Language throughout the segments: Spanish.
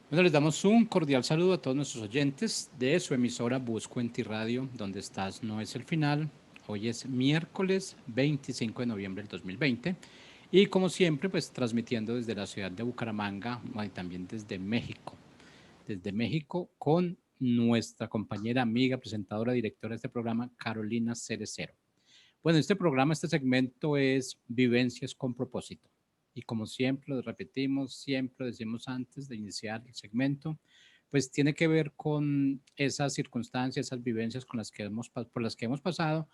Bueno, les damos un cordial saludo a todos nuestros oyentes de su emisora Busco en Ti Radio, donde estás no es el final. Hoy es miércoles 25 de noviembre del 2020 y como siempre, pues transmitiendo desde la ciudad de Bucaramanga y también desde México con nuestra compañera, amiga, presentadora, directora de este programa, Carolina Cerecero. Bueno, este programa, este segmento es Vivencias con propósito. Y como siempre lo repetimos, siempre decimos antes de iniciar el segmento, pues tiene que ver con esas circunstancias, esas vivencias con las que por las que hemos pasado,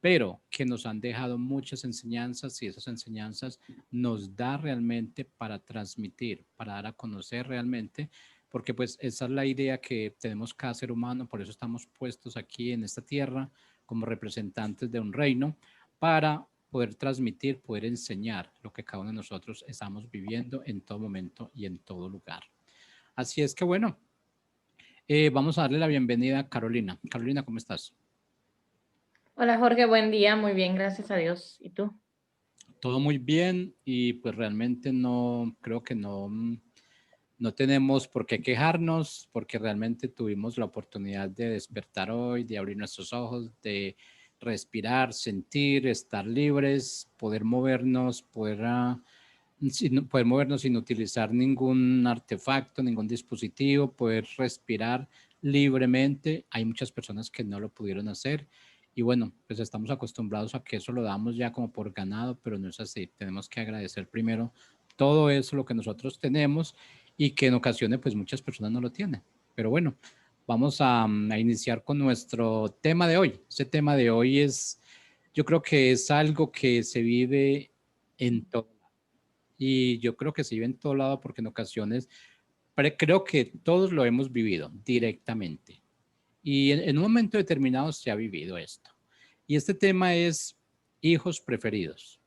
pero que nos han dejado muchas enseñanzas y esas enseñanzas nos da realmente para transmitir, para dar a conocer realmente, porque pues esa es la idea que tenemos cada ser humano, por eso estamos puestos aquí en esta tierra como representantes de un reino para poder transmitir, poder enseñar lo que cada uno de nosotros estamos viviendo en todo momento y en todo lugar. Así es que bueno, vamos a darle la bienvenida a Carolina. Carolina, ¿cómo estás? Hola Jorge, buen día, muy bien, gracias a Dios. ¿Y tú? Todo muy bien y pues realmente no, creo que no, no tenemos por qué quejarnos porque realmente tuvimos la oportunidad de despertar hoy, de abrir nuestros ojos, de respirar, sentir, estar libres, poder movernos, poder movernos sin utilizar ningún artefacto, ningún dispositivo, poder respirar libremente. Hay muchas personas que no lo pudieron hacer y bueno, pues estamos acostumbrados a que eso lo damos ya como por ganado, pero no es así. Tenemos que agradecer primero todo eso, lo que nosotros tenemos y que en ocasiones pues muchas personas no lo tienen. Pero bueno, vamos a iniciar con nuestro tema de hoy. Ese tema de hoy es, yo creo que es algo que se vive en todo y yo creo que se vive en todo lado porque en ocasiones creo que todos lo hemos vivido directamente y en un momento determinado se ha vivido esto. Y este tema es hijos preferidos.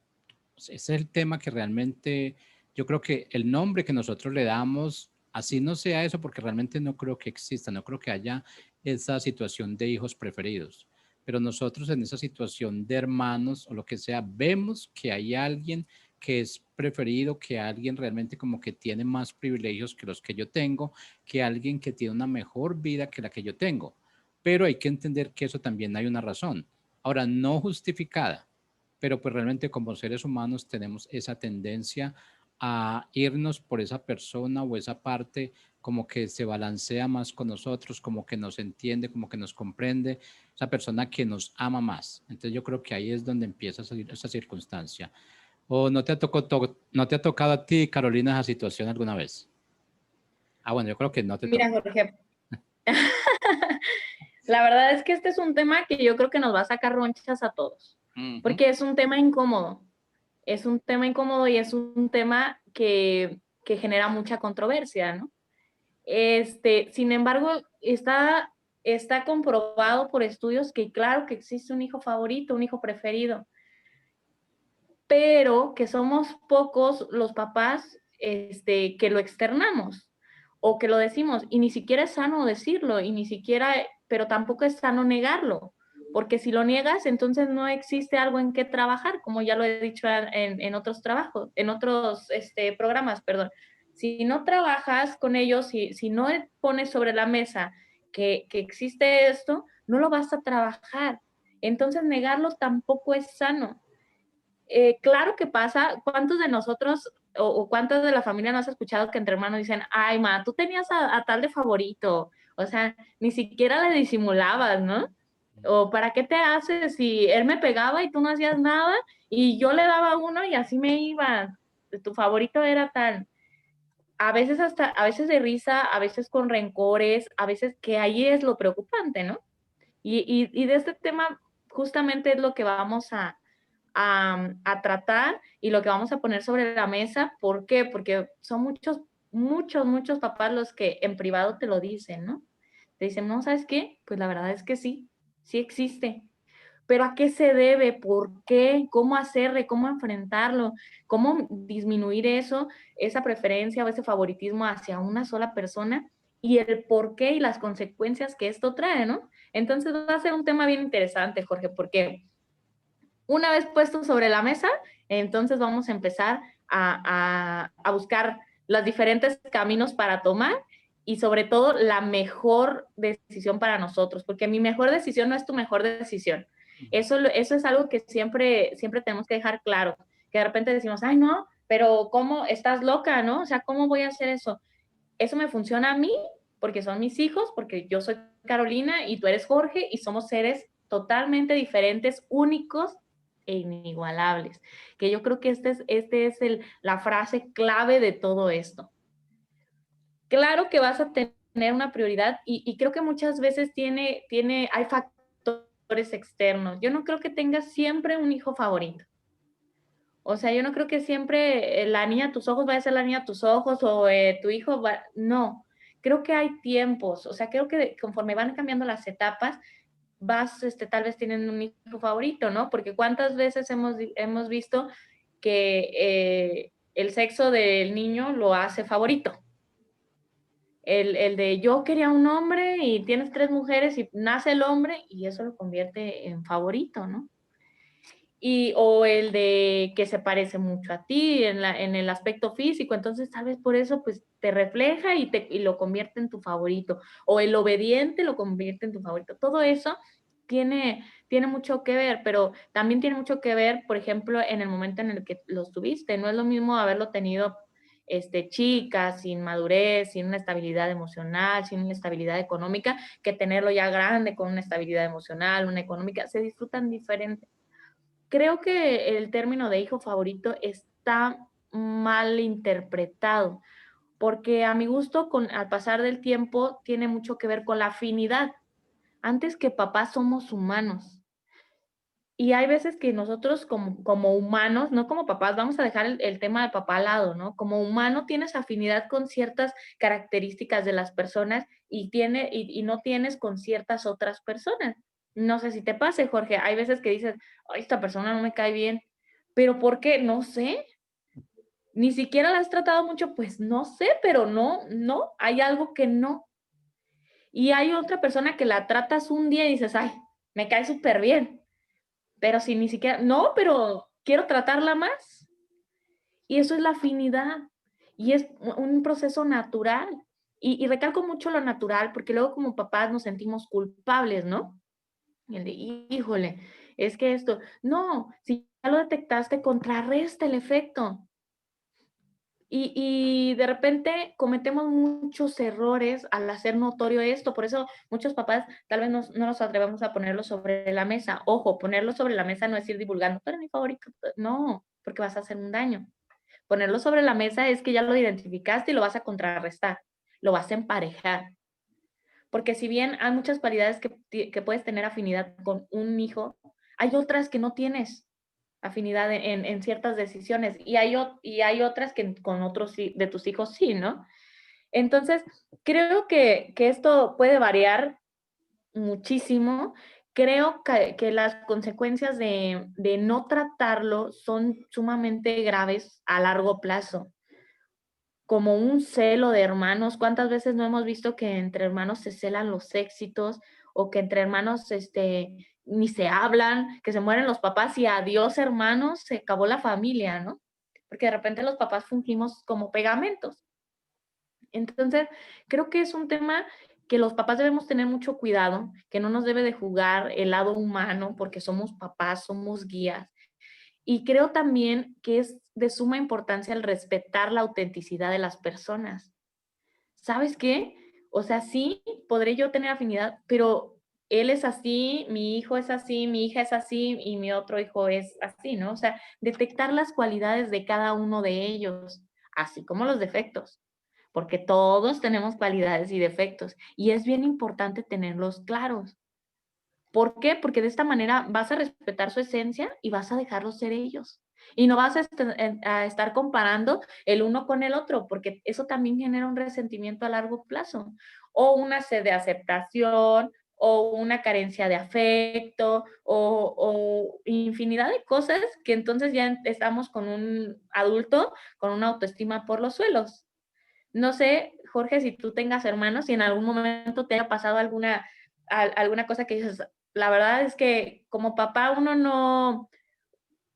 Ese es el tema que realmente yo creo que el nombre que nosotros le damos, así no sea eso, porque realmente no creo que exista, no creo que haya esa situación de hijos preferidos. Pero nosotros en esa situación de hermanos o lo que sea, vemos que hay alguien que es preferido, que alguien realmente como que tiene más privilegios que los que yo tengo, que alguien que tiene una mejor vida que la que yo tengo. Pero hay que entender que eso también hay una razón. Ahora, no justificada, pero pues realmente como seres humanos tenemos esa tendencia a irnos por esa persona o esa parte como que se balancea más con nosotros, como que nos entiende, como que nos comprende, esa persona que nos ama más. Entonces yo creo que ahí es donde empieza esa circunstancia. ¿O no te ha tocado a ti, Carolina, esa situación alguna vez? Ah, bueno, yo creo que no te Mira, tocó. Jorge, la verdad es que este es un tema que yo creo que nos va a sacar ronchas a todos, Uh -huh. porque es un tema incómodo, es un tema incómodo y es un tema que genera mucha controversia, ¿no? Sin embargo, está comprobado por estudios que claro que existe un hijo favorito, un hijo preferido, pero que somos pocos los papás que lo externamos o que lo decimos, y ni siquiera es sano decirlo, y ni siquiera, pero tampoco es sano negarlo, porque si lo niegas, entonces no existe algo en qué trabajar, como ya lo he dicho en otros trabajos, en otros programas, perdón. Si no trabajas con ellos, si no pones sobre la mesa que existe esto, no lo vas a trabajar. Entonces negarlo tampoco es sano. Claro que pasa, ¿cuántos de nosotros o cuántos de la familia no has escuchado que entre hermanos dicen, ay, ma, tú tenías a tal de favorito? O sea, ni siquiera le disimulabas, ¿no? O ¿para qué te haces si él me pegaba y tú no hacías nada y yo le daba uno y así me iba? Tu favorito era tal. A veces de risa, a veces con rencores, a veces que ahí es lo preocupante, ¿no? Y de este tema justamente es lo que vamos a tratar y lo que vamos a poner sobre la mesa. ¿Por qué? Porque son muchos papás los que en privado te lo dicen, ¿no? Te dicen, no, ¿sabes qué? Pues la verdad es que sí, sí existe. Pero ¿a qué se debe? ¿Por qué? ¿Cómo hacerle? ¿Cómo enfrentarlo? ¿Cómo disminuir eso, esa preferencia o ese favoritismo hacia una sola persona? Y el por qué y las consecuencias que esto trae, ¿no? Entonces va a ser un tema bien interesante, Jorge, porque una vez puesto sobre la mesa, entonces vamos a empezar a buscar los diferentes caminos para tomar y sobre todo la mejor decisión para nosotros, porque mi mejor decisión no es tu mejor decisión. Eso es algo que siempre tenemos que dejar claro, que de repente decimos, ay, no, pero ¿cómo? Estás loca, ¿no? O sea, ¿cómo voy a hacer eso? Eso me funciona a mí, porque son mis hijos, porque yo soy Carolina y tú eres Jorge, y somos seres totalmente diferentes, únicos e inigualables. Que yo creo que este es la frase clave de todo esto. Claro que vas a tener una prioridad y creo que muchas veces hay factores externos. Yo no creo que tengas siempre un hijo favorito. O sea, yo no creo que siempre la niña a tus ojos vaya a ser la niña a tus ojos o tu hijo va. No, creo que hay tiempos. O sea, creo que conforme van cambiando las etapas, tal vez tienen un hijo favorito, ¿no? Porque cuántas veces hemos visto que el sexo del niño lo hace favorito. El de yo quería un hombre y tienes 3 mujeres y nace el hombre y eso lo convierte en favorito, ¿no? O el de que se parece mucho a ti en el aspecto físico, entonces tal vez por eso pues te refleja y lo convierte en tu favorito, o el obediente lo convierte en tu favorito. Todo eso tiene mucho que ver, pero también tiene mucho que ver, por ejemplo, en el momento en el que los tuviste. No es lo mismo haberlo tenido chica, sin madurez, sin una estabilidad emocional, sin una estabilidad económica, que tenerlo ya grande con una estabilidad emocional, una económica, se disfrutan diferente. Creo que el término de hijo favorito está mal interpretado, porque a mi gusto, al pasar del tiempo, tiene mucho que ver con la afinidad. Antes que papás somos humanos. Y hay veces que nosotros como humanos, no como papás, vamos a dejar el tema de papá al lado, ¿no? Como humano tienes afinidad con ciertas características de las personas y no tienes con ciertas otras personas. No sé si te pase, Jorge, hay veces que dices, ay, esta persona no me cae bien, pero ¿por qué? No sé, ni siquiera la has tratado mucho, pues no sé, pero no, hay algo que no. Y hay otra persona que la tratas un día y dices, ay, me cae súper bien, pero si ni siquiera, no, pero quiero tratarla más. Y eso es la afinidad. Y es un proceso natural. Y recalco mucho lo natural, porque luego como papás nos sentimos culpables, ¿no? Y el de, híjole, es que esto, no, si ya lo detectaste, contrarresta el efecto. Y de repente cometemos muchos errores al hacer notorio esto. Por eso muchos papás tal vez no nos atrevemos a ponerlo sobre la mesa. Ojo, ponerlo sobre la mesa no es ir divulgando, pero mi favorito. No, porque vas a hacer un daño. Ponerlo sobre la mesa es que ya lo identificaste y lo vas a contrarrestar. Lo vas a emparejar. Porque si bien hay muchas cualidades que puedes tener afinidad con un hijo, hay otras que no tienes afinidad en ciertas decisiones y hay otras que con otros de tus hijos sí, ¿no? Entonces, creo que esto puede variar muchísimo. Creo que las consecuencias de no tratarlo son sumamente graves a largo plazo, como un celo de hermanos. ¿Cuántas veces no hemos visto que entre hermanos se celan los éxitos o que entre hermanos ni se hablan, que se mueren los papás y adiós hermanos, se acabó la familia, ¿no? Porque de repente los papás fungimos como pegamentos. Entonces, creo que es un tema que los papás debemos tener mucho cuidado, que no nos debe de jugar el lado humano porque somos papás, somos guías. Y creo también que es de suma importancia el respetar la autenticidad de las personas. ¿Sabes qué? O sea, sí, podré yo tener afinidad, pero él es así, mi hijo es así, mi hija es así y mi otro hijo es así, ¿no? O sea, detectar las cualidades de cada uno de ellos, así como los defectos, porque todos tenemos cualidades y defectos y es bien importante tenerlos claros. ¿Por qué? Porque de esta manera vas a respetar su esencia y vas a dejarlos ser ellos. Y no vas a estar comparando el uno con el otro, porque eso también genera un resentimiento a largo plazo, o una sed de aceptación, o una carencia de afecto, o infinidad de cosas que entonces ya estamos con un adulto con una autoestima por los suelos. No sé, Jorge, si tú tengas hermanos, si en algún momento te haya pasado alguna cosa que dices, la verdad es que como papá uno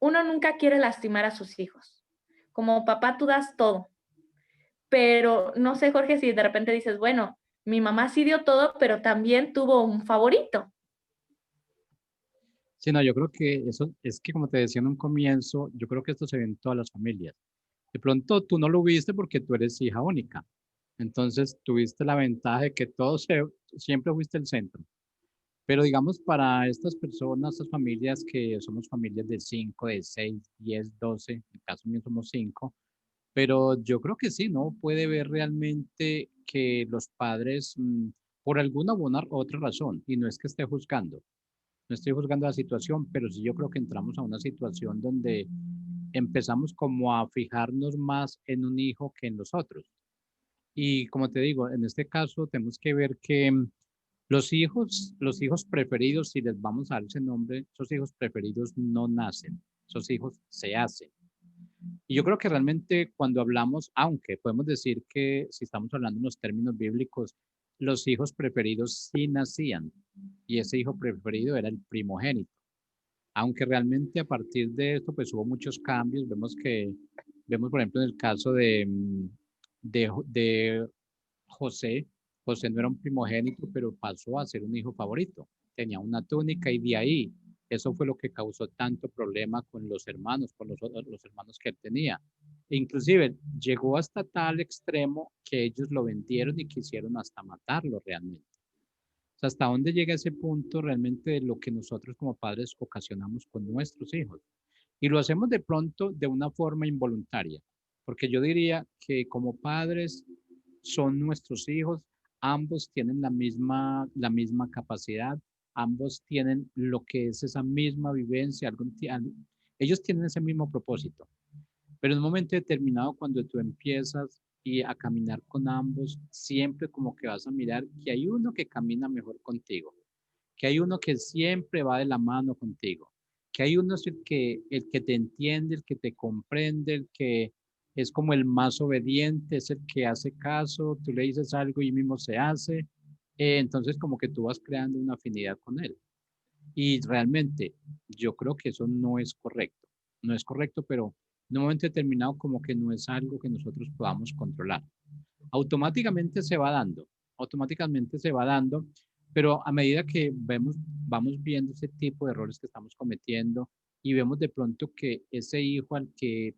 nunca quiere lastimar a sus hijos. Como papá tú das todo, pero no sé, Jorge, si de repente dices, bueno, mi mamá sí dio todo, pero también tuvo un favorito. Sí, no, yo creo que eso es que, como te decía en un comienzo, yo creo que esto se ve en todas las familias. De pronto tú no lo viste porque tú eres hija única. Entonces tuviste la ventaja de que siempre fuiste el centro. Pero digamos, para estas personas, estas familias que somos familias de 5, de 6, 10, 12, en el caso mío somos 5, pero yo creo que sí, ¿no? Puede ver realmente que los padres, por alguna buena otra razón, y no es que esté juzgando, no estoy juzgando la situación, pero sí yo creo que entramos a una situación donde empezamos como a fijarnos más en un hijo que en los otros. Y como te digo, en este caso tenemos que ver que los hijos preferidos, si les vamos a dar ese nombre, esos hijos preferidos no nacen, esos hijos se hacen. Y yo creo que realmente cuando hablamos, aunque podemos decir que si estamos hablando en los términos bíblicos, los hijos preferidos sí nacían y ese hijo preferido era el primogénito. Aunque realmente a partir de esto pues hubo muchos cambios, vemos por ejemplo en el caso de José, José no era un primogénito, pero pasó a ser un hijo favorito. Tenía una túnica y de ahí, eso fue lo que causó tanto problema con los hermanos, con los hermanos que él tenía. Inclusive llegó hasta tal extremo que ellos lo vendieron y quisieron hasta matarlo realmente. O sea, hasta dónde llega ese punto realmente de lo que nosotros como padres ocasionamos con nuestros hijos. Y lo hacemos de pronto de una forma involuntaria, porque yo diría que como padres son nuestros hijos, ambos tienen la misma capacidad, ambos tienen lo que es esa misma vivencia, ellos tienen ese mismo propósito. Pero en un momento determinado, cuando tú empiezas a caminar con ambos, siempre como que vas a mirar que hay uno que camina mejor contigo, que hay uno que siempre va de la mano contigo, que hay uno es el que te entiende, el que te comprende, el que es como el más obediente, es el que hace caso, tú le dices algo y mismo se hace, entonces como que tú vas creando una afinidad con él. Y realmente yo creo que eso no es correcto, no es correcto, pero en un momento determinado como que no es algo que nosotros podamos controlar. Automáticamente se va dando, automáticamente se va dando, pero a medida que vamos viendo ese tipo de errores que estamos cometiendo y vemos de pronto que ese hijo al que,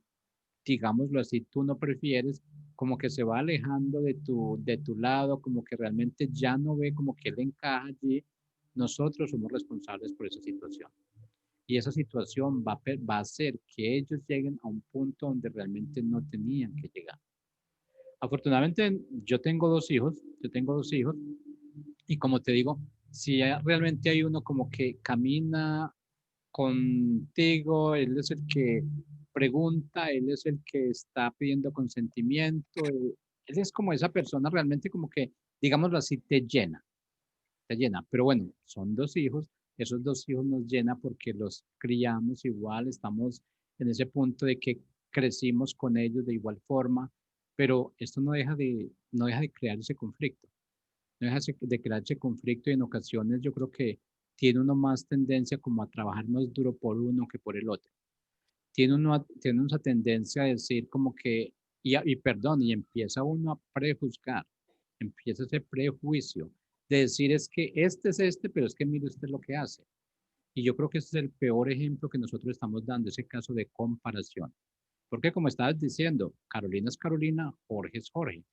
digámoslo así, tú no prefieres, como que se va alejando de tu lado, como que realmente ya no ve como que él encaja allí, nosotros somos responsables por esa situación. Y esa situación va a hacer que ellos lleguen a un punto donde realmente no tenían que llegar. Afortunadamente, yo tengo dos hijos, y como te digo, si realmente hay uno como que camina contigo, él es el que pregunta, él es el que está pidiendo consentimiento, él es como esa persona realmente como que, digámoslo así, te llena. Pero bueno, son dos hijos, esos dos hijos nos llena porque los criamos igual, estamos en ese punto de que crecimos con ellos de igual forma, pero esto no deja de crear ese conflicto, no deja de crear ese conflicto y en ocasiones yo creo que tiene uno más tendencia como a trabajar más duro por uno que por el otro. Tiene esa tendencia a decir como que, y perdón, y empieza uno a prejuzgar, empieza ese prejuicio de decir es que este es este, pero es que mire usted lo que hace. Y yo creo que ese es el peor ejemplo que nosotros estamos dando, ese caso de comparación. Porque como estabas diciendo, Carolina es Carolina, Jorge es Jorge.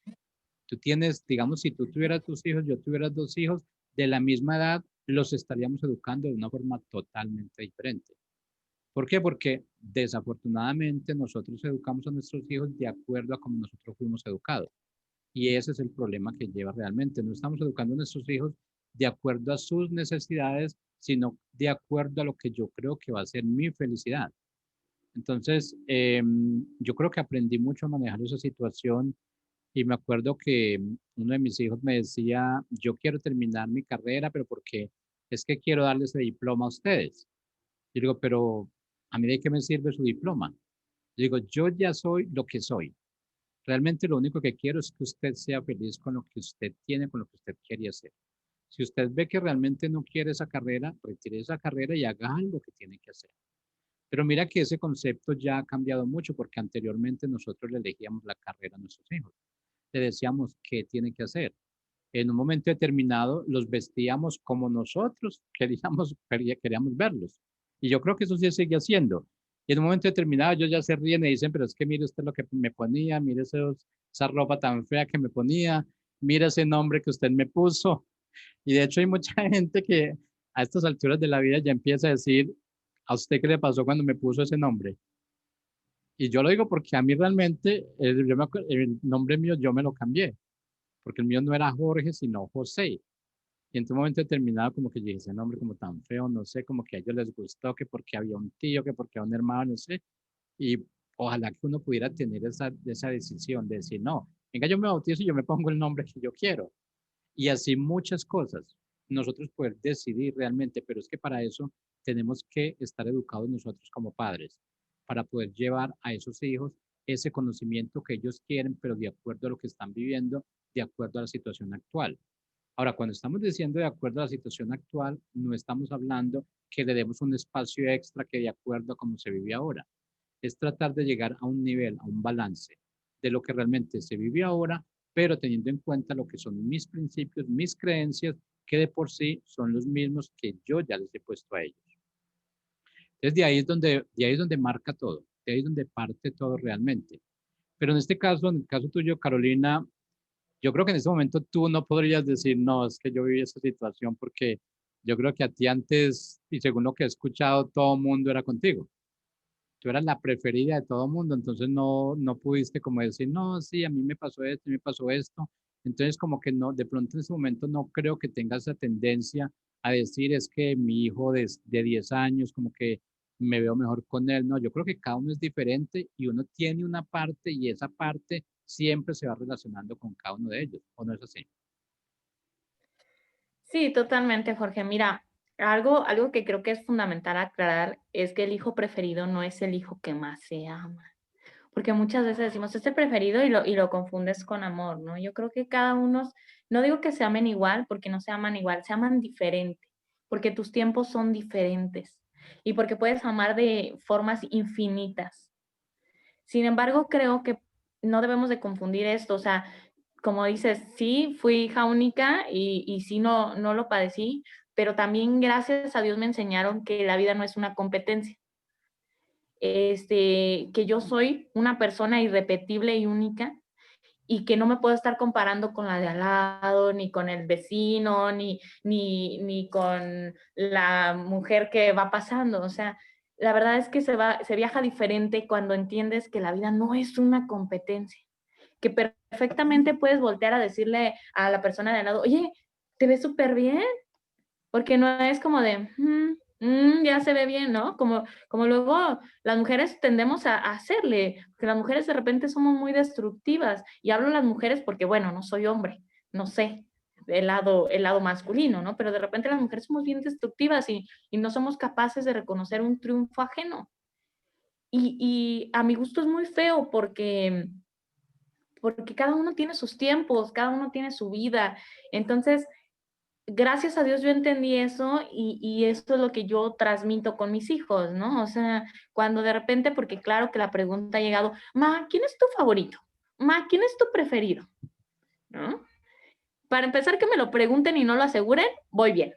Tú tienes, digamos, si tú tuvieras tus hijos, yo tuviera dos hijos de la misma edad, los estaríamos educando de una forma totalmente diferente. ¿Por qué? Porque desafortunadamente nosotros educamos a nuestros hijos de acuerdo a cómo nosotros fuimos educados. Y ese es el problema que lleva realmente. No estamos educando a nuestros hijos de acuerdo a sus necesidades, sino de acuerdo a lo que yo creo que va a ser mi felicidad. Entonces, yo creo que aprendí mucho a manejar esa situación y me acuerdo que uno de mis hijos me decía, yo quiero terminar mi carrera, pero porque es que quiero darle ese diploma a ustedes. Yo digo, pero a mí de qué me sirve su diploma. Yo digo, yo ya soy lo que soy. Realmente lo único que quiero es que usted sea feliz con lo que usted tiene, con lo que usted quiere hacer. Si usted ve que realmente no quiere esa carrera, retire esa carrera y haga algo que tiene que hacer. Pero mira que ese concepto ya ha cambiado mucho porque anteriormente nosotros le elegíamos la carrera a nuestros hijos. le decíamos qué tiene que hacer. En un momento determinado los vestíamos como nosotros queríamos verlos. Y yo creo que eso sí se sigue haciendo. Y en un momento determinado ellos ya se ríen y dicen, pero es que mire usted lo que me ponía, mire esa ropa tan fea que me ponía, mire ese nombre que usted me puso. Y de hecho hay mucha gente que a estas alturas de la vida ya empieza a decir, ¿a usted qué le pasó cuando me puso ese nombre? Y yo lo digo porque a mí realmente el nombre mío yo me lo cambié, porque el mío no era Jorge, sino José. Y en un momento determinado como que yo dije, ese nombre como tan feo, no sé, como que a ellos les gustó, que porque había un tío, que porque había un hermano, no sé. Y ojalá que uno pudiera tener esa decisión de decir, no, venga, yo me bautizo y yo me pongo el nombre que yo quiero. Y así muchas cosas. Nosotros poder decidir realmente, pero es que para eso tenemos que estar educados nosotros como padres, para poder llevar a esos hijos ese conocimiento que ellos quieren, pero de acuerdo a lo que están viviendo, de acuerdo a la situación actual. Ahora, cuando estamos diciendo de acuerdo a la situación actual, no estamos hablando que le demos un espacio extra que de acuerdo a cómo se vive ahora. Es tratar de llegar a un nivel, a un balance de lo que realmente se vive ahora, pero teniendo en cuenta lo que son mis principios, mis creencias, que de por sí son los mismos que yo ya les he puesto a ellos. Entonces, de ahí es donde marca todo, de ahí es donde parte todo realmente. Pero en este caso, en el caso tuyo, Carolina, yo creo que en este momento tú no podrías decir, no, es que yo viví esa situación porque yo creo que a ti antes, y según lo que he escuchado, todo el mundo era contigo. Tú eras la preferida de todo el mundo, entonces no pudiste como decir, no, sí, a mí me pasó esto, me pasó esto. Entonces como que no, de pronto en ese momento no creo que tengas esa tendencia a decir, es que mi hijo de 10 años, como que me veo mejor con él. No, yo creo que cada uno es diferente y uno tiene una parte y esa parte siempre se va relacionando con cada uno de ellos, ¿o no es así? Sí, totalmente, Jorge. Mira, algo que creo que es fundamental aclarar es que el hijo preferido no es el hijo que más se ama. Porque muchas veces decimos, es el preferido y lo confundes con amor, ¿no? Yo creo que cada uno, no digo que se amen igual, porque no se aman igual, se aman diferente, porque tus tiempos son diferentes y porque puedes amar de formas infinitas. Sin embargo, creo que no debemos de confundir esto, o sea, como dices, sí, fui hija única y sí, no lo padecí, pero también gracias a Dios me enseñaron que la vida no es una competencia, que yo soy una persona irrepetible y única y que no me puedo estar comparando con la de al lado, ni con el vecino, ni con la mujer que va pasando. O sea, la verdad es que se viaja diferente cuando entiendes que la vida no es una competencia, que perfectamente puedes voltear a decirle a la persona de al lado, oye, te ves súper bien, porque no es como de, ya se ve bien, ¿no? Como luego las mujeres tendemos a hacerle, porque las mujeres de repente somos muy destructivas. Y hablo de las mujeres porque, bueno, no soy hombre, no sé el lado masculino, ¿no? Pero de repente las mujeres somos bien destructivas y no somos capaces de reconocer un triunfo ajeno. Y a mi gusto es muy feo porque cada uno tiene sus tiempos, cada uno tiene su vida. Entonces, gracias a Dios yo entendí eso y esto es lo que yo transmito con mis hijos, ¿no? O sea, cuando de repente, porque claro que la pregunta ha llegado, Ma, ¿quién es tu favorito? Ma, ¿quién es tu preferido? ¿No? Para empezar, que me lo pregunten y no lo aseguren, voy bien.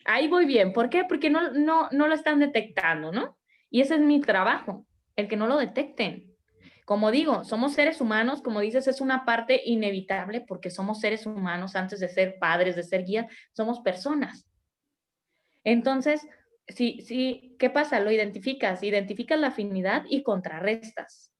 Ahí voy bien. ¿Por qué? Porque no lo están detectando, ¿no? Y ese es mi trabajo, el que no lo detecten. Como digo, somos seres humanos, como dices, es una parte inevitable porque somos seres humanos antes de ser padres, de ser guías, somos personas. Entonces, sí, ¿qué pasa? Lo identificas la afinidad y contrarrestas.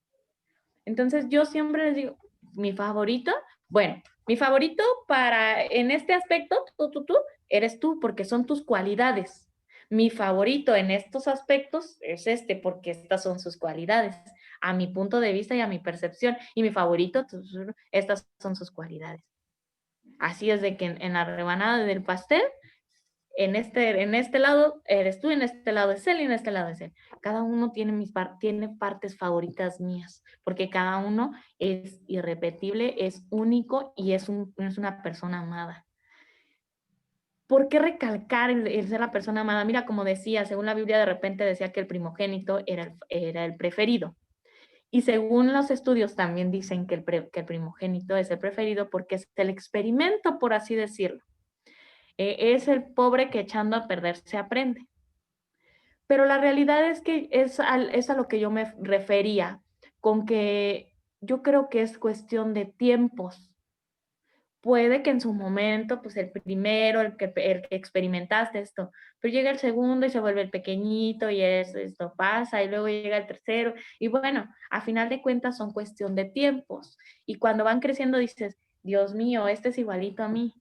Entonces, yo siempre les digo, mi favorito, bueno, mi favorito para, en este aspecto, tú, eres tú, porque son tus cualidades. Mi favorito en estos aspectos es este, porque estas son sus cualidades, a mi punto de vista y a mi percepción. Y mi favorito, estas son sus cualidades. Así es de que en la rebanada del pastel en este lado eres tú, en este lado es él y en este lado es él. Cada uno tiene partes favoritas mías, porque cada uno es irrepetible, es único y es una persona amada. ¿Por qué recalcar el ser la persona amada? Mira, como decía, según la Biblia de repente decía que el primogénito era el preferido. Y según los estudios también dicen que que el primogénito es el preferido porque es el experimento, por así decirlo. Es el pobre que echando a perder se aprende. Pero la realidad es que es a lo que yo me refería, con que yo creo que es cuestión de tiempos. Puede que en su momento, pues el primero, el que experimentaste esto, pero llega el segundo y se vuelve el pequeñito y esto pasa y luego llega el tercero y bueno, a final de cuentas son cuestión de tiempos y cuando van creciendo dices, Dios mío, este es igualito a mí,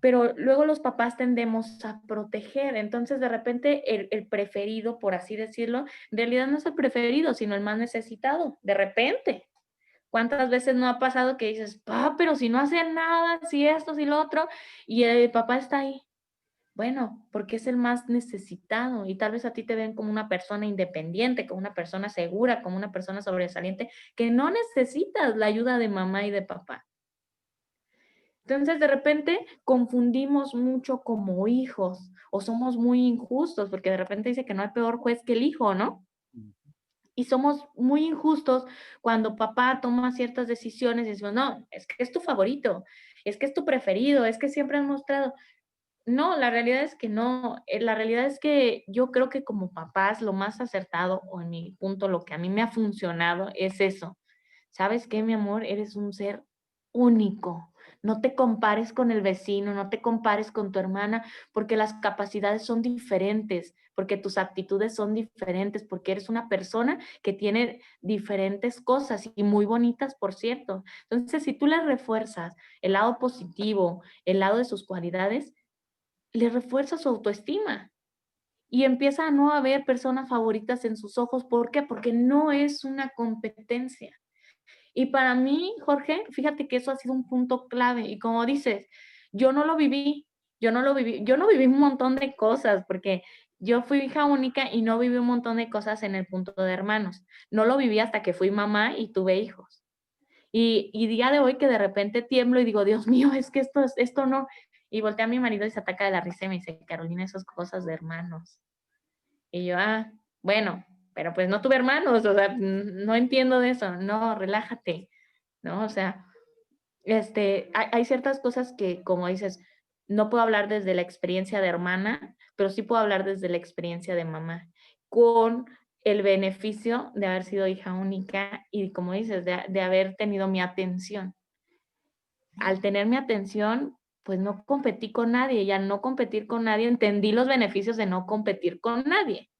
pero luego los papás tendemos a proteger, entonces de repente el preferido, por así decirlo, en realidad no es el preferido, sino el más necesitado, de repente. ¿Cuántas veces no ha pasado que dices, pero si no hace nada, si esto, si lo otro, y el papá está ahí? Bueno, porque es el más necesitado y tal vez a ti te ven como una persona independiente, como una persona segura, como una persona sobresaliente, que no necesitas la ayuda de mamá y de papá. Entonces, de repente confundimos mucho como hijos o somos muy injustos, porque de repente dice que no hay peor juez que el hijo, ¿no? Y somos muy injustos cuando papá toma ciertas decisiones y decimos, no, es que es tu favorito, es que es tu preferido, es que siempre han mostrado. No, la realidad es que no. La realidad es que yo creo que como papás lo más acertado, o en mi punto, lo que a mí me ha funcionado es eso. ¿Sabes qué, mi amor? Eres un ser único. No te compares con el vecino, no te compares con tu hermana, porque las capacidades son diferentes, porque tus aptitudes son diferentes, porque eres una persona que tiene diferentes cosas y muy bonitas, por cierto. Entonces, si tú le refuerzas el lado positivo, el lado de sus cualidades, le refuerza su autoestima y empieza a no haber personas favoritas en sus ojos. ¿Por qué? Porque no es una competencia. Y para mí, Jorge, fíjate que eso ha sido un punto clave. Y como dices, yo no lo viví, yo no viví un montón de cosas, porque yo fui hija única y no viví un montón de cosas en el punto de hermanos. No lo viví hasta que fui mamá y tuve hijos. Y día de hoy que de repente tiemblo y digo, Dios mío, es que esto no. Y volteé a mi marido y se ataca de la risa y me dice, Carolina, esas cosas de hermanos. Y yo, bueno, pero pues no tuve hermanos, o sea, no entiendo de eso. No, relájate, ¿no? O sea, hay ciertas cosas que, como dices, no puedo hablar desde la experiencia de hermana, pero sí puedo hablar desde la experiencia de mamá, con el beneficio de haber sido hija única y, como dices, de haber tenido mi atención. Al tener mi atención, pues no competí con nadie y al no competir con nadie entendí los beneficios de no competir con nadie.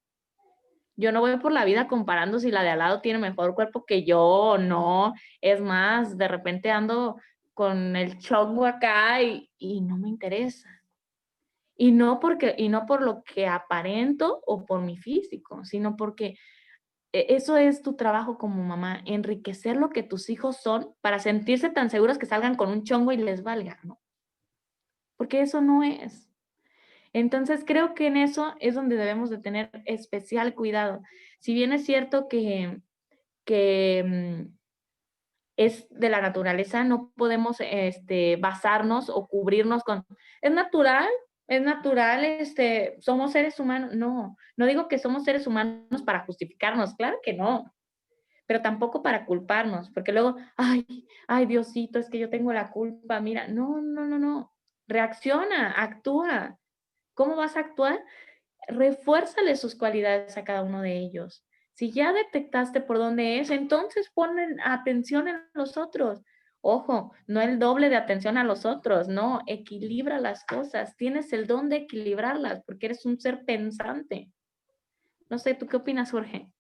Yo no voy por la vida comparando si la de al lado tiene mejor cuerpo que yo o no. Es más, de repente ando con el chongo acá y no me interesa. Y no por lo que aparento o por mi físico, sino porque eso es tu trabajo como mamá, enriquecer lo que tus hijos son para sentirse tan seguros que salgan con un chongo y les valga, ¿no? Porque eso no es. Entonces, creo que en eso es donde debemos de tener especial cuidado. Si bien es cierto que es de la naturaleza, no podemos basarnos o cubrirnos con, es natural, somos seres humanos. No, no digo que somos seres humanos para justificarnos, claro que no, pero tampoco para culparnos, porque luego, ay, Diosito, es que yo tengo la culpa, mira, no, no, no, no, reacciona, actúa. ¿Cómo vas a actuar? Refuérzale sus cualidades a cada uno de ellos. Si ya detectaste por dónde es, entonces ponen atención en los otros. Ojo, no el doble de atención a los otros, no, equilibra las cosas. Tienes el don de equilibrarlas porque eres un ser pensante. No sé, ¿tú qué opinas, Jorge?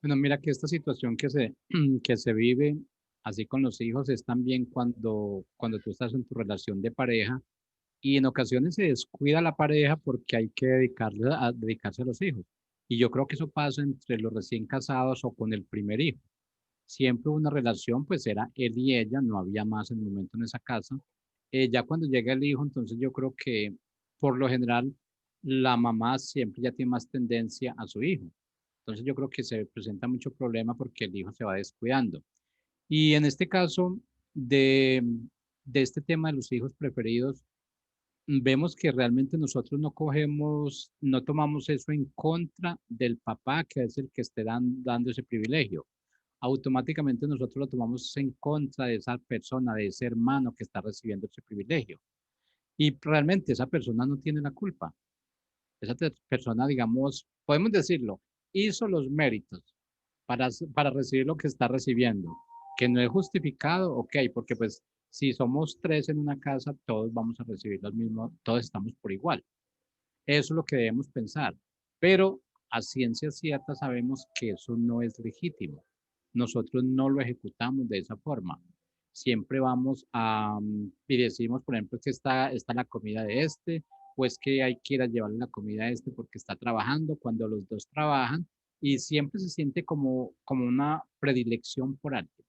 Bueno, mira que esta situación que se vive así con los hijos es también cuando tú estás en tu relación de pareja y en ocasiones se descuida la pareja porque hay que dedicarse a los hijos. Y yo creo que eso pasa entre los recién casados o con el primer hijo. Siempre una relación, pues era él y ella, no había más en el momento en esa casa. Ya cuando llega el hijo, entonces yo creo que por lo general la mamá siempre ya tiene más tendencia a su hijo. Entonces yo creo que se presenta mucho problema porque el hijo se va descuidando. Y en este caso de, de este tema de los hijos preferidos, vemos que realmente nosotros no cogemos, no tomamos eso en contra del papá, que es el que esté dando ese privilegio. automáticamente nosotros lo tomamos en contra de esa persona, de ese hermano que está recibiendo ese privilegio. Y realmente esa persona no tiene la culpa. Esa persona, digamos, podemos decirlo, hizo los méritos para recibir lo que está recibiendo, que no es justificado, ok, porque pues si somos tres en una casa, todos vamos a recibir los mismos, todos estamos por igual. Eso es lo que debemos pensar. Pero a ciencia cierta sabemos que eso no es legítimo. Nosotros no lo ejecutamos de esa forma. Siempre vamos y decimos, por ejemplo, que está la comida de este, o es que hay que ir a llevarle la comida a este porque está trabajando, cuando los dos trabajan, y siempre se siente como una predilección por alguien.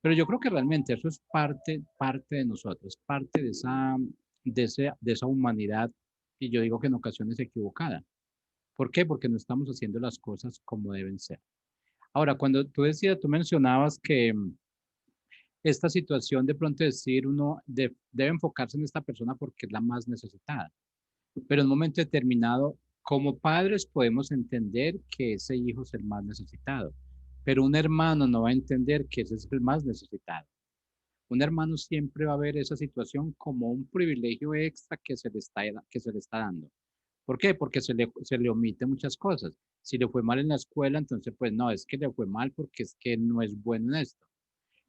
Pero yo creo que realmente eso es parte de nosotros, parte de esa humanidad, y yo digo que en ocasiones equivocada. ¿Por qué? Porque no estamos haciendo las cosas como deben ser. Ahora, cuando tú mencionabas que esta situación de pronto decir uno debe enfocarse en esta persona porque es la más necesitada, pero en un momento determinado, como padres podemos entender que ese hijo es el más necesitado, pero un hermano no va a entender que ese es el más necesitado. Un hermano siempre va a ver esa situación como un privilegio extra que se le está dando. ¿Por qué? Porque se le omite muchas cosas. Si le fue mal en la escuela, entonces pues no, es que le fue mal porque es que no es bueno en esto.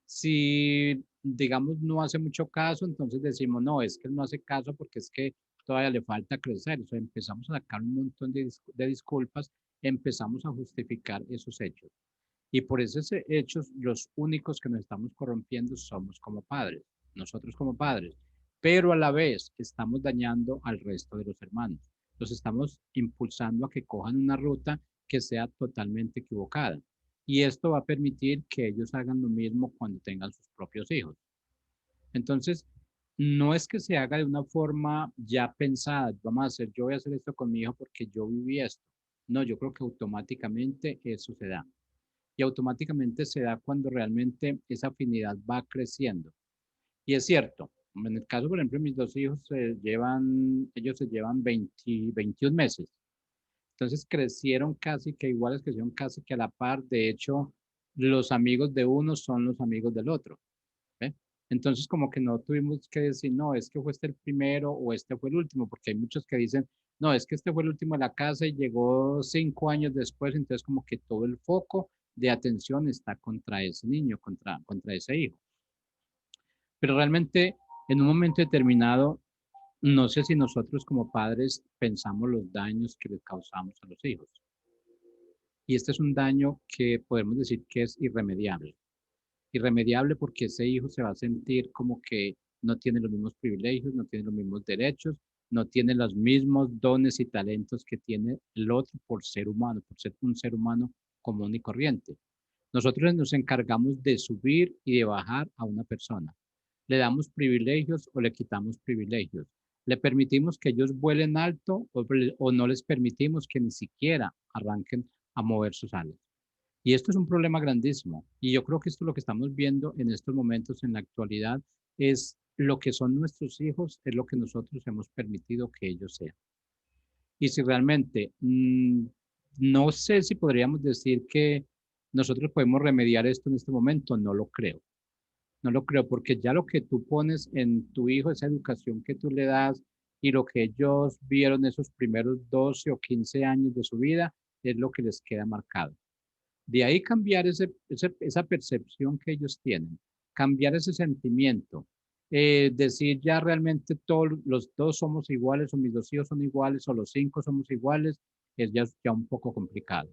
Si, digamos, no hace mucho caso, entonces decimos, no, es que él no hace caso porque es que todavía le falta crecer. O sea, empezamos a sacar un montón de disculpas, empezamos a justificar esos hechos. Y por esos hechos, los únicos que nos estamos corrompiendo somos como padres, nosotros como padres. Pero a la vez estamos dañando al resto de los hermanos. Los estamos impulsando a que cojan una ruta que sea totalmente equivocada. Y esto va a permitir que ellos hagan lo mismo cuando tengan sus propios hijos. Entonces, no es que se haga de una forma ya pensada, yo voy a hacer esto con mi hijo porque yo viví esto. No, yo creo que automáticamente eso se da y automáticamente se da cuando realmente esa afinidad va creciendo. Y es cierto, en el caso, por ejemplo, mis dos hijos ellos se llevan 21 meses. Entonces crecieron casi que iguales, crecieron casi que a la par. De hecho, los amigos de uno son los amigos del otro. ¿Ve? Entonces, como que no tuvimos que decir, no, es que fue este el primero o este fue el último, porque hay muchos que dicen, no, es que este fue el último de la casa y llegó 5 años después, entonces como que todo el foco de atención está contra ese niño, contra ese hijo. Pero realmente, en un momento determinado, no sé si nosotros como padres pensamos los daños que les causamos a los hijos. Y este es un daño que podemos decir que es irremediable. Irremediable porque ese hijo se va a sentir como que no tiene los mismos privilegios, no tiene los mismos derechos, no tiene los mismos dones y talentos que tiene el otro por ser humano, por ser un ser humano común y corriente. Nosotros nos encargamos de subir y de bajar a una persona. Le damos privilegios o le quitamos privilegios. Le permitimos que ellos vuelen alto o no les permitimos que ni siquiera arranquen a mover sus alas. Y esto es un problema grandísimo. Y yo creo que esto es lo que estamos viendo en estos momentos, en la actualidad, es lo que son nuestros hijos, es lo que nosotros hemos permitido que ellos sean. Y si realmente, no sé si podríamos decir que nosotros podemos remediar esto en este momento, no lo creo. No lo creo, porque ya lo que tú pones en tu hijo, esa educación que tú le das y lo que ellos vieron esos primeros 12 o 15 años de su vida, es lo que les queda marcado. De ahí cambiar esa percepción que ellos tienen, cambiar ese sentimiento, decir ya realmente todos los dos somos iguales o mis dos hijos son iguales o los cinco somos iguales, es ya un poco complicado.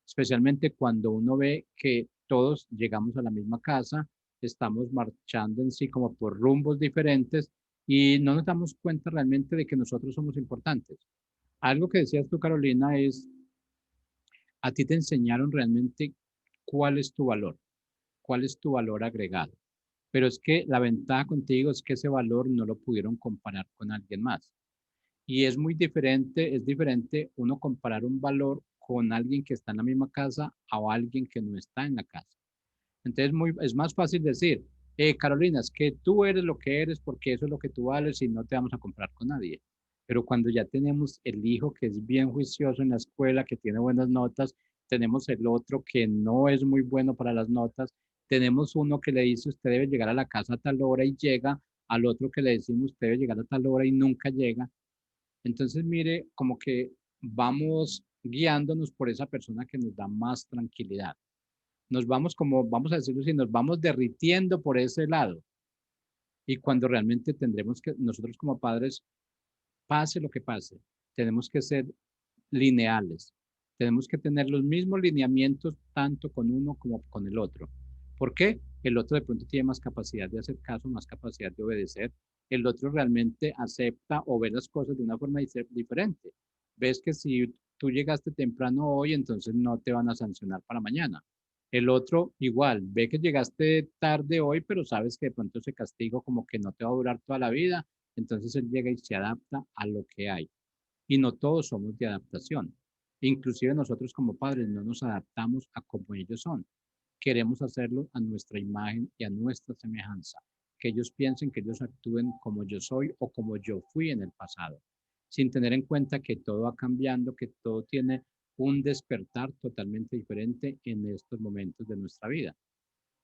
Especialmente cuando uno ve que todos llegamos a la misma casa, estamos marchando en sí como por rumbos diferentes y no nos damos cuenta realmente de que nosotros somos importantes. Algo que decías tú, Carolina, es a ti te enseñaron realmente cuál es tu valor, cuál es tu valor agregado. Pero es que la ventaja contigo es que ese valor no lo pudieron comparar con alguien más. Y es diferente uno comparar un valor con alguien que está en la misma casa o alguien que no está en la casa. Entonces es más fácil decir, Carolina, es que tú eres lo que eres porque eso es lo que tú vales y no te vamos a comprar con nadie. Pero cuando ya tenemos el hijo que es bien juicioso en la escuela, que tiene buenas notas, tenemos el otro que no es muy bueno para las notas, tenemos uno que le dice usted debe llegar a la casa a tal hora y llega, al otro que le decimos usted debe llegar a tal hora y nunca llega. Entonces, mire, como que vamos guiándonos por esa persona que nos da más tranquilidad. Nos vamos como, vamos a decirlo así, nos vamos derritiendo por ese lado. Y cuando realmente tendremos que, nosotros como padres, pase lo que pase, tenemos que ser lineales. Tenemos que tener los mismos lineamientos tanto con uno como con el otro. ¿Por qué? El otro de pronto tiene más capacidad de hacer caso, más capacidad de obedecer. El otro realmente acepta o ve las cosas de una forma diferente. Ves que si tú llegaste temprano hoy, entonces no te van a sancionar para mañana. El otro igual, ve que llegaste tarde hoy, pero sabes que de pronto ese castigo como que no te va a durar toda la vida, entonces él llega y se adapta a lo que hay. Y no todos somos de adaptación. Inclusive nosotros como padres no nos adaptamos a como ellos son. Queremos hacerlo a nuestra imagen y a nuestra semejanza. Que ellos piensen, que ellos actúen como yo soy o como yo fui en el pasado, sin tener en cuenta que todo va cambiando, que todo tiene un despertar totalmente diferente en estos momentos de nuestra vida.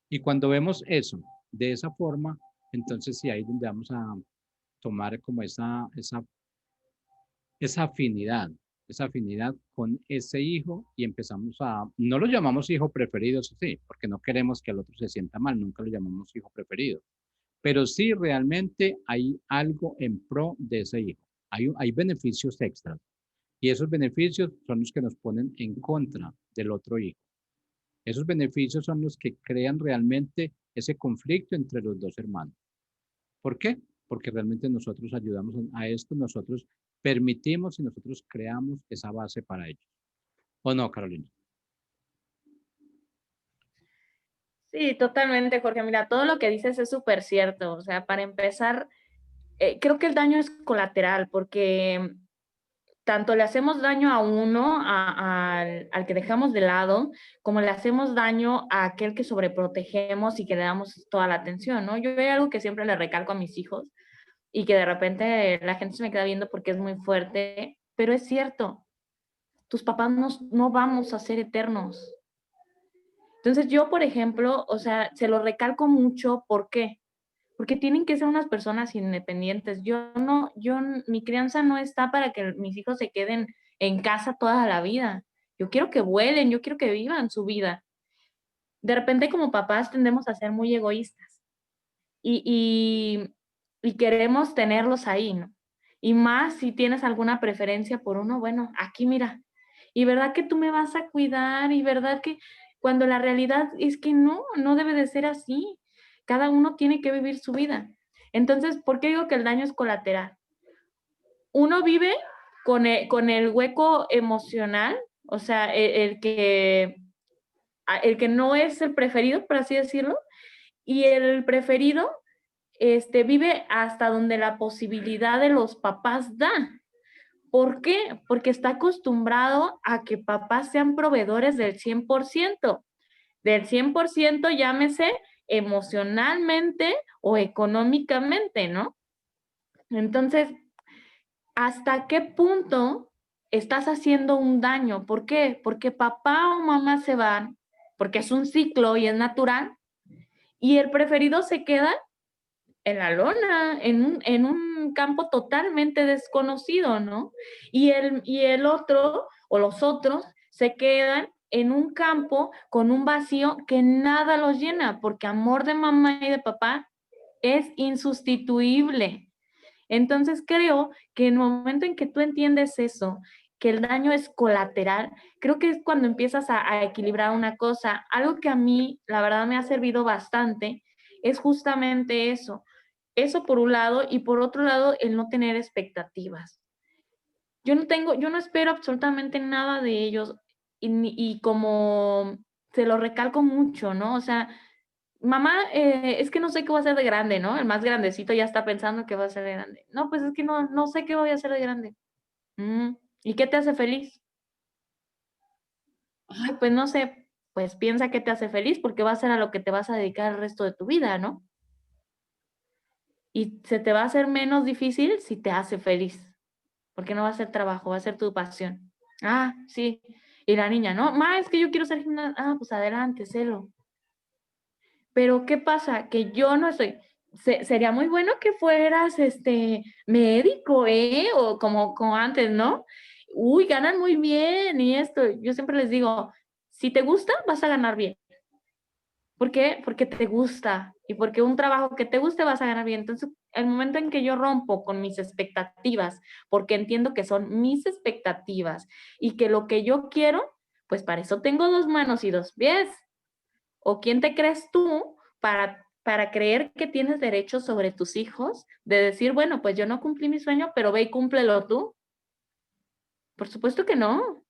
Y cuando vemos eso de esa forma, entonces sí, ahí es donde vamos a tomar como esa afinidad con ese hijo y empezamos a, no lo llamamos hijo preferido, eso sí, porque no queremos que el otro se sienta mal, nunca lo llamamos hijo preferido, pero sí realmente hay algo en pro de ese hijo, hay beneficios extras y esos beneficios son los que nos ponen en contra del otro hijo. Esos beneficios son los que crean realmente ese conflicto entre los dos hermanos. ¿Por qué? Porque realmente nosotros ayudamos a esto, nosotros permitimos y nosotros creamos esa base para ellos. ¿O no, Carolina? Sí, totalmente, Jorge. Mira, todo lo que dices es súper cierto. O sea, para empezar, creo que el daño es colateral porque tanto le hacemos daño a uno, al que dejamos de lado, como le hacemos daño a aquel que sobreprotegemos y que le damos toda la atención, ¿no? Yo hay algo que siempre le recalco a mis hijos y que de repente la gente se me queda viendo porque es muy fuerte, pero es cierto, tus papás no vamos a ser eternos. Entonces yo, por ejemplo, o sea, se lo recalco mucho, ¿por qué? Porque tienen que ser unas personas independientes. Mi crianza no está para que mis hijos se queden en casa toda la vida. Yo quiero que vuelen, yo quiero que vivan su vida. De repente como papás tendemos a ser muy egoístas y, y queremos tenerlos ahí, ¿no? Y más si tienes alguna preferencia por uno, bueno, aquí mira, y verdad que tú me vas a cuidar, y verdad que cuando la realidad es que no debe de ser así. Cada uno tiene que vivir su vida. Entonces, ¿por qué digo que el daño es colateral? Uno vive con el hueco emocional, o sea, el que no es el preferido, por así decirlo, y el preferido vive hasta donde la posibilidad de los papás da. ¿Por qué? Porque está acostumbrado a que papás sean proveedores del 100% llámese emocionalmente o económicamente, ¿no? Entonces, ¿hasta qué punto estás haciendo un daño? ¿Por qué? Porque papá o mamá se van, porque es un ciclo y es natural, y el preferido se queda en la lona, en un campo totalmente desconocido, ¿no? Y el otro o los otros se quedan en un campo con un vacío que nada los llena, porque amor de mamá y de papá es insustituible. Entonces creo que en el momento en que tú entiendes eso, que el daño es colateral, creo que es cuando empiezas a equilibrar una cosa. Algo que a mí, la verdad, me ha servido bastante es justamente eso. Eso por un lado, y por otro lado, el no tener expectativas. Yo no espero absolutamente nada de ellos y como se lo recalco mucho, ¿no? O sea, mamá, es que no sé qué voy a hacer de grande, ¿no? El más grandecito ya está pensando que va a ser de grande. No, pues es que no sé qué voy a hacer de grande. Mm, ¿Y qué te hace feliz? Ay, pues no sé, pues piensa qué te hace feliz porque va a ser a lo que te vas a dedicar el resto de tu vida, ¿no? Y se te va a hacer menos difícil si te hace feliz, porque no va a ser trabajo, va a ser tu pasión. Ah, sí. Y la niña, no, ma, es que yo quiero ser gimnasta. Ah, pues adelante, sélo. Pero ¿qué pasa? Que yo no estoy. Sería muy bueno que fueras médico, ¿eh? O como antes, ¿no? Uy, ganan muy bien y esto. Yo siempre les digo, si te gusta, vas a ganar bien. ¿Por qué? Porque te gusta y porque un trabajo que te guste vas a ganar bien. Entonces, el momento en que yo rompo con mis expectativas, porque entiendo que son mis expectativas y que lo que yo quiero, pues para eso tengo 2 manos y 2 pies. ¿O quién te crees tú para creer que tienes derecho sobre tus hijos de decir, bueno, pues yo no cumplí mi sueño, pero ve y cúmplelo tú? Por supuesto que no.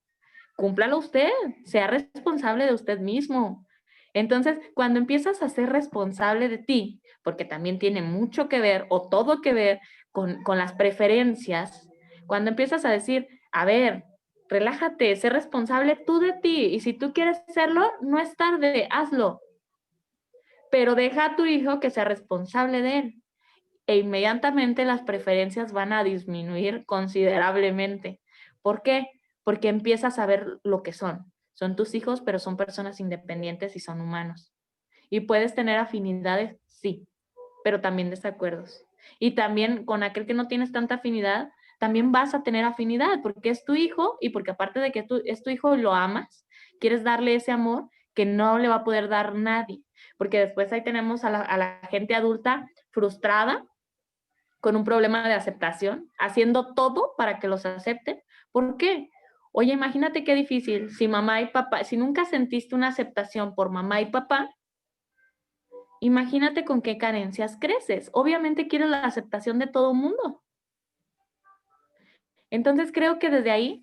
Cúmplalo usted, sea responsable de usted mismo. Entonces, cuando empiezas a ser responsable de ti, porque también tiene mucho que ver o todo que ver con las preferencias, cuando empiezas a decir, a ver, relájate, sé responsable tú de ti y si tú quieres hacerlo, no es tarde, hazlo, pero deja a tu hijo que sea responsable de él e inmediatamente las preferencias van a disminuir considerablemente. ¿Por qué? Porque empiezas a ver lo que son. Son tus hijos, pero son personas independientes y son humanos. Y puedes tener afinidades, sí, pero también desacuerdos. Y también con aquel que no tienes tanta afinidad, también vas a tener afinidad porque es tu hijo y porque aparte de que es tu hijo, lo amas, quieres darle ese amor que no le va a poder dar nadie. Porque después ahí tenemos a la gente adulta frustrada con un problema de aceptación, haciendo todo para que los acepten. ¿Por qué? Oye, imagínate qué difícil, si mamá y papá, si nunca sentiste una aceptación por mamá y papá, imagínate con qué carencias creces. Obviamente quieres la aceptación de todo el mundo. Entonces creo que desde ahí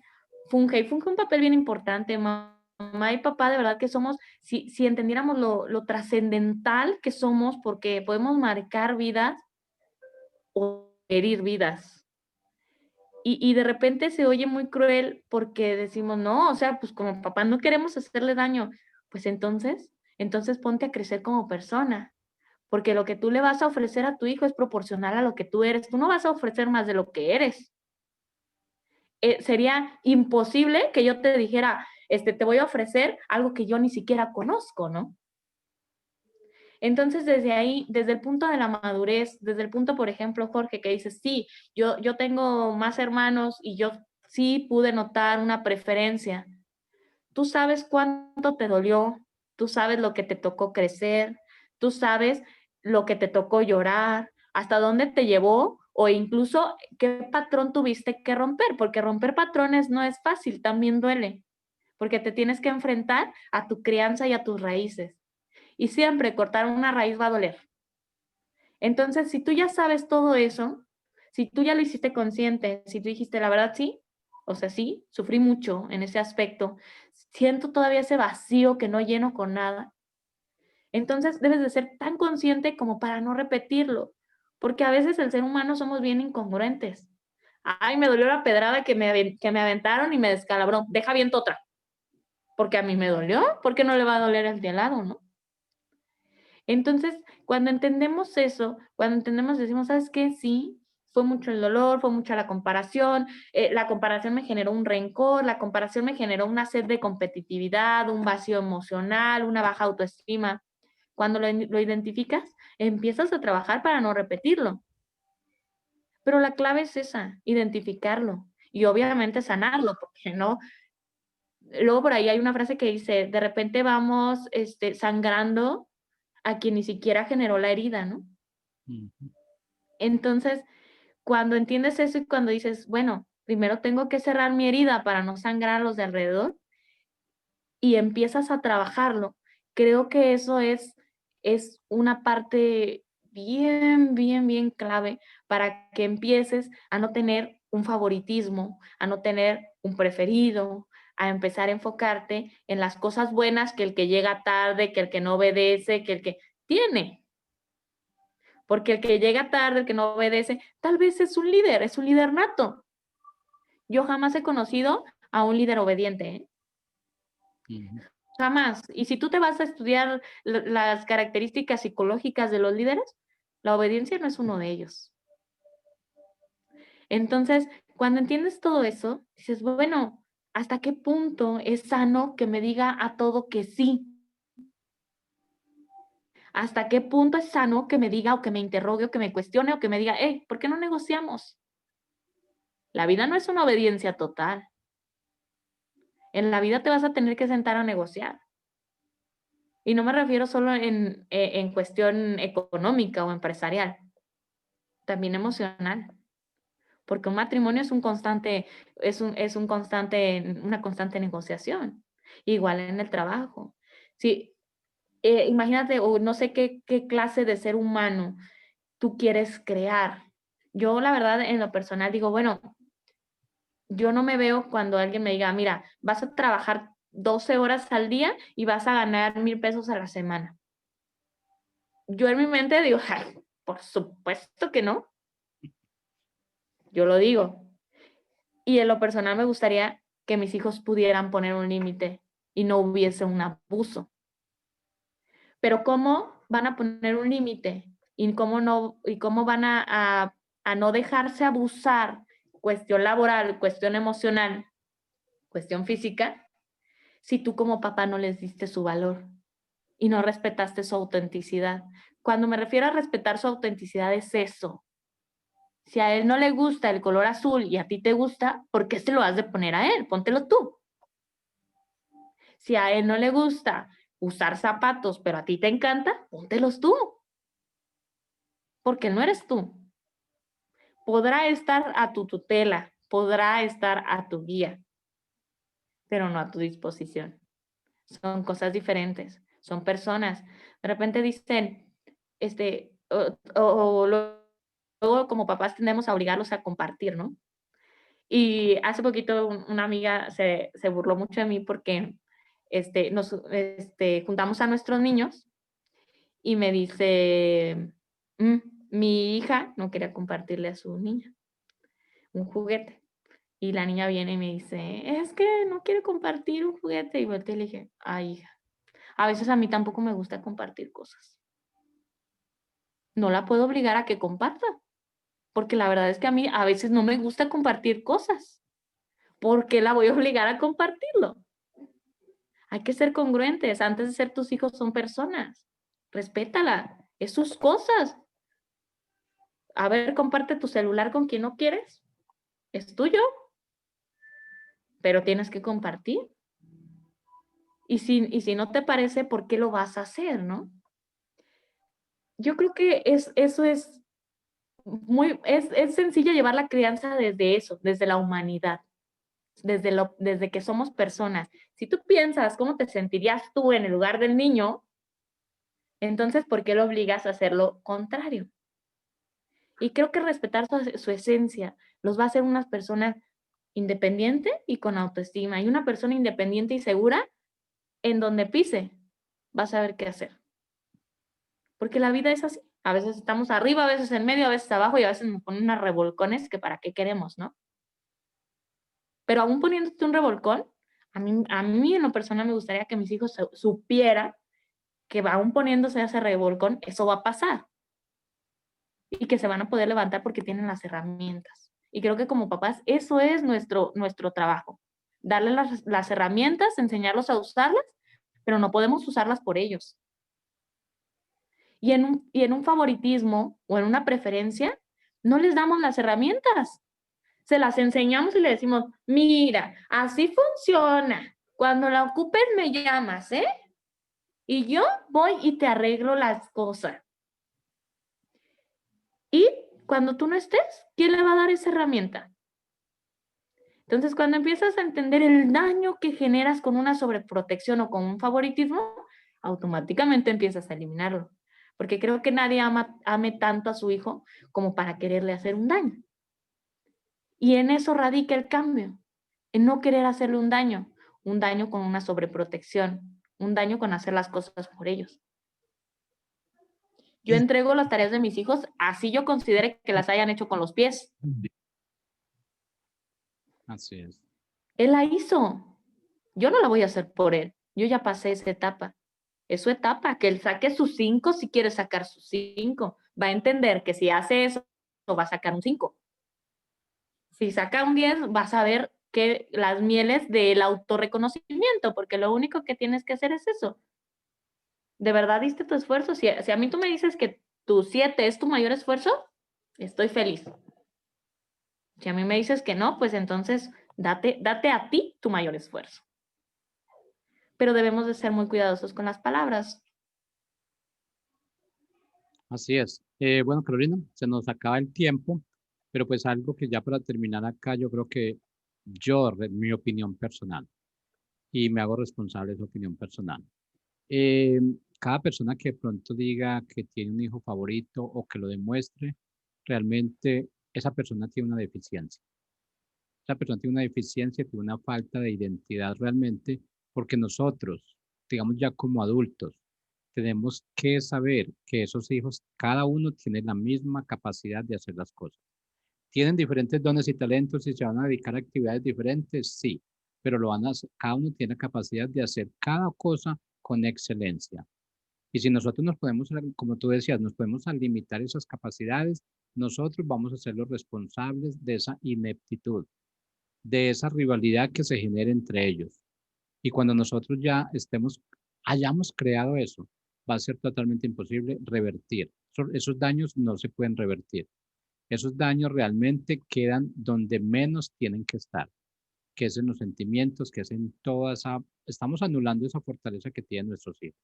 funge un papel bien importante. Mamá y papá, de verdad que somos, si entendiéramos lo trascendental que somos, porque podemos marcar vidas o herir vidas. Y de repente se oye muy cruel porque decimos, no, o sea, pues como papá no queremos hacerle daño. Pues entonces ponte a crecer como persona, porque lo que tú le vas a ofrecer a tu hijo es proporcional a lo que tú eres. Tú no vas a ofrecer más de lo que eres. Sería imposible que yo te dijera, te voy a ofrecer algo que yo ni siquiera conozco, ¿no? Entonces, desde ahí, desde el punto de la madurez, desde el punto, por ejemplo, Jorge, que dices, sí, yo tengo más hermanos y yo sí pude notar una preferencia. Tú sabes cuánto te dolió, tú sabes lo que te tocó crecer, tú sabes lo que te tocó llorar, hasta dónde te llevó o incluso qué patrón tuviste que romper, porque romper patrones no es fácil, también duele, porque te tienes que enfrentar a tu crianza y a tus raíces. Y siempre cortar una raíz va a doler. Entonces, si tú ya sabes todo eso, si tú ya lo hiciste consciente, si tú dijiste la verdad, sí, o sea, sí, sufrí mucho en ese aspecto, siento todavía ese vacío que no lleno con nada, entonces debes de ser tan consciente como para no repetirlo, porque a veces el ser humano somos bien incongruentes. Ay, me dolió la pedrada que me aventaron y me descalabró, deja viento otra, porque a mí me dolió, ¿por qué no le va a doler al de al lado, no? Entonces, cuando entendemos eso, cuando entendemos, decimos, ¿sabes qué? Sí, fue mucho el dolor, fue mucha la comparación me generó un rencor, la comparación me generó una sed de competitividad, un vacío emocional, una baja autoestima. Cuando lo identificas, empiezas a trabajar para no repetirlo. Pero la clave es esa, identificarlo y obviamente sanarlo, porque no. Luego por ahí hay una frase que dice, de repente vamos sangrando a quien ni siquiera generó la herida, ¿no? Ujú. Entonces, cuando entiendes eso y cuando dices, bueno, primero tengo que cerrar mi herida para no sangrar a los de alrededor y empiezas a trabajarlo, creo que eso es una parte bien, bien, bien clave para que empieces a no tener un favoritismo, a no tener un preferido, a empezar a enfocarte en las cosas buenas que el que llega tarde, que el que no obedece, que el que tiene. Porque el que llega tarde, el que no obedece, tal vez es un líder nato. Yo jamás he conocido a un líder obediente, ¿eh? Ujú. Jamás. Y si tú te vas a estudiar las características psicológicas de los líderes, la obediencia no es uno de ellos. Entonces, cuando entiendes todo eso, dices, bueno, ¿Hasta qué punto es sano que me diga a todo que sí? ¿Hasta qué punto es sano que me diga o que me interrogue o que me cuestione o que me diga, hey, ¿por qué no negociamos? La vida no es una obediencia total. En la vida te vas a tener que sentar a negociar. Y no me refiero solo en cuestión económica o empresarial, también emocional. Porque un matrimonio es un constante, una constante negociación. Igual en el trabajo. Si, imagínate, o no sé qué clase de ser humano tú quieres crear. Yo, la verdad, en lo personal digo, bueno, yo no me veo cuando alguien me diga, mira, vas a trabajar 12 horas al día y vas a ganar 1,000 pesos a la semana. Yo en mi mente digo, ay, por supuesto que no. Yo lo digo. Y en lo personal me gustaría que mis hijos pudieran poner un límite y no hubiese un abuso. Pero ¿cómo van a poner un límite? ¿Y cómo van a no dejarse abusar? Cuestión laboral, cuestión emocional, cuestión física, si tú como papá no les diste su valor y no respetaste su autenticidad. Cuando me refiero a respetar su autenticidad es eso. Si a él no le gusta el color azul y a ti te gusta, ¿por qué se lo has de poner a él? Póntelo tú. Si a él no le gusta usar zapatos, pero a ti te encanta, póntelos tú. Porque no eres tú. Podrá estar a tu tutela, podrá estar a tu guía, pero no a tu disposición. Son cosas diferentes, son personas. De repente dicen, luego como papás tendemos a obligarlos a compartir, ¿no? Y hace poquito una amiga se burló mucho de mí porque nos juntamos a nuestros niños y me dice, "Mm, mi hija no quería compartirle a su niña un juguete". Y la niña viene y me dice, es que no quiere compartir un juguete. Y volteé y le dije, ay, hija, a veces a mí tampoco me gusta compartir cosas. No la puedo obligar a que comparta, porque la verdad es que a mí a veces no me gusta compartir cosas. ¿Por qué la voy a obligar a compartirlo? Hay que ser congruentes. Antes de ser tus hijos son personas. Respétala. Es sus cosas. A ver, comparte tu celular con quien no quieres. Es tuyo, pero tienes que compartir. Y si no te parece, ¿por qué lo vas a hacer, no? Yo creo que eso es sencillo llevar la crianza desde eso, desde la humanidad, desde que somos personas. Si tú piensas cómo te sentirías tú en el lugar del niño, entonces, ¿por qué lo obligas a hacer lo contrario? Y creo que respetar su esencia los va a hacer unas personas independiente y con autoestima. Y una persona independiente y segura, en donde pise, va a saber qué hacer. Porque la vida es así. A veces estamos arriba, a veces en medio, a veces abajo y a veces nos ponen unas revolcones que para qué queremos, ¿no? Pero aún poniéndote un revolcón, a mí en lo personal me gustaría que mis hijos supieran que aún poniéndose ese revolcón, eso va a pasar. Y que se van a poder levantar porque tienen las herramientas. Y creo que como papás, eso es nuestro trabajo. Darles las herramientas, enseñarlos a usarlas, pero no podemos usarlas por ellos. Y en un favoritismo o en una preferencia, no les damos las herramientas. Se las enseñamos y le decimos, mira, así funciona. Cuando la ocupes me llamas, ¿eh? Y yo voy y te arreglo las cosas. Y cuando tú no estés, ¿quién le va a dar esa herramienta? Entonces, cuando empiezas a entender el daño que generas con una sobreprotección o con un favoritismo, automáticamente empiezas a eliminarlo. Porque creo que nadie ame tanto a su hijo como para quererle hacer un daño. Y en eso radica el cambio, en no querer hacerle un daño con una sobreprotección, un daño con hacer las cosas por ellos. Yo entrego las tareas de mis hijos, así yo considere que las hayan hecho con los pies. Así es. Él la hizo. Yo no la voy a hacer por él. Yo ya pasé esa etapa. Es su etapa, que él saque sus 5 si quiere sacar sus 5. Va a entender que si hace eso, va a sacar un 5. Si saca un 10, vas a ver busque las mieles del autorreconocimiento, porque lo único que tienes que hacer es eso. ¿De verdad diste tu esfuerzo? Si a mí tú me dices que tu 7 es tu mayor esfuerzo, estoy feliz. Si a mí me dices que no, pues entonces date a ti tu mayor esfuerzo. Pero debemos de ser muy cuidadosos con las palabras. Así es. Bueno, Carolina, se nos acaba el tiempo, pero pues algo que ya para terminar acá, yo creo que mi opinión personal, y me hago responsable de su opinión personal. Eh, Cada persona que de pronto diga que tiene un hijo favorito o que lo demuestre, realmente esa persona tiene una deficiencia. Esa persona tiene una deficiencia, tiene una falta de identidad realmente, porque nosotros, digamos ya como adultos, tenemos que saber que esos hijos, cada uno tiene la misma capacidad de hacer las cosas. ¿Tienen diferentes dones y talentos y se van a dedicar a actividades diferentes? Sí, pero lo van a hacer, cada uno tiene la capacidad de hacer cada cosa con excelencia. Y si nosotros nos podemos, como tú decías, nos podemos limitar esas capacidades, nosotros vamos a ser los responsables de esa ineptitud, de esa rivalidad que se genera entre ellos. Y cuando nosotros ya hayamos creado eso, va a ser totalmente imposible revertir. Esos daños no se pueden revertir. Esos daños realmente quedan donde menos tienen que estar, que es en los sentimientos, que es en toda esa, estamos anulando esa fortaleza que tienen nuestros hijos.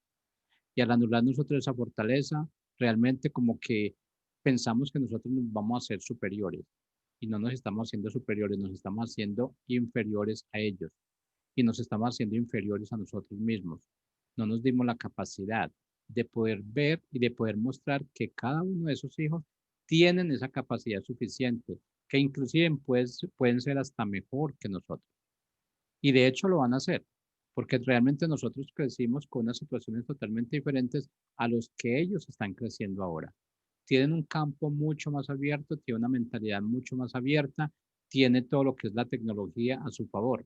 Y al anular nosotros esa fortaleza, realmente como que pensamos que nosotros nos vamos a ser superiores y no nos estamos haciendo superiores, nos estamos haciendo inferiores a ellos y nos estamos haciendo inferiores a nosotros mismos. No nos dimos la capacidad de poder ver y de poder mostrar que cada uno de esos hijos tienen esa capacidad suficiente, que inclusive pueden ser hasta mejor que nosotros. Y de hecho lo van a hacer, porque realmente nosotros crecimos con unas situaciones totalmente diferentes a los que ellos están creciendo ahora. Tienen un campo mucho más abierto, tienen una mentalidad mucho más abierta, tiene todo lo que es la tecnología a su favor.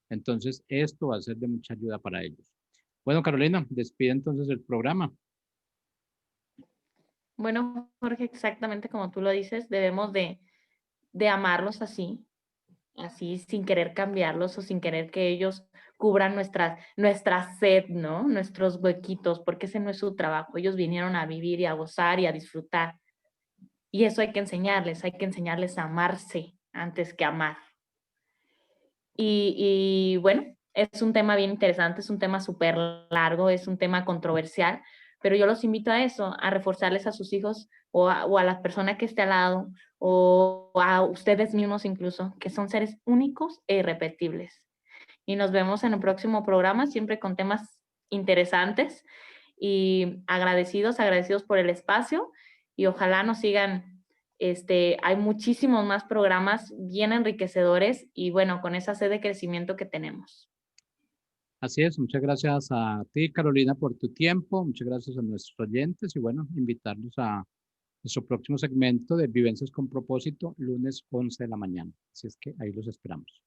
Entonces, esto va a ser de mucha ayuda para ellos. Bueno, Carolina, despide entonces el programa. Bueno, Jorge, exactamente como tú lo dices, debemos de amarlos así, así sin querer cambiarlos o sin querer que ellos cubran nuestra sed, ¿no? Nuestros huequitos, porque ese no es su trabajo. Ellos vinieron a vivir y a gozar y a disfrutar. Y eso hay que enseñarles a amarse antes que amar. Y bueno, es un tema bien interesante, es un tema súper largo, es un tema controversial, pero yo los invito a eso, a reforzarles a sus hijos o a la persona que esté al lado o a ustedes mismos incluso, que son seres únicos e irrepetibles. Y nos vemos en el próximo programa, siempre con temas interesantes y agradecidos por el espacio y ojalá nos sigan. Hay muchísimos más programas bien enriquecedores y bueno, con esa sed de crecimiento que tenemos. Así es, muchas gracias a ti, Carolina, por tu tiempo. Muchas gracias a nuestros oyentes y bueno, invitarlos a nuestro próximo segmento de Vivencias con Propósito, lunes 11 de la mañana. Así es que ahí los esperamos.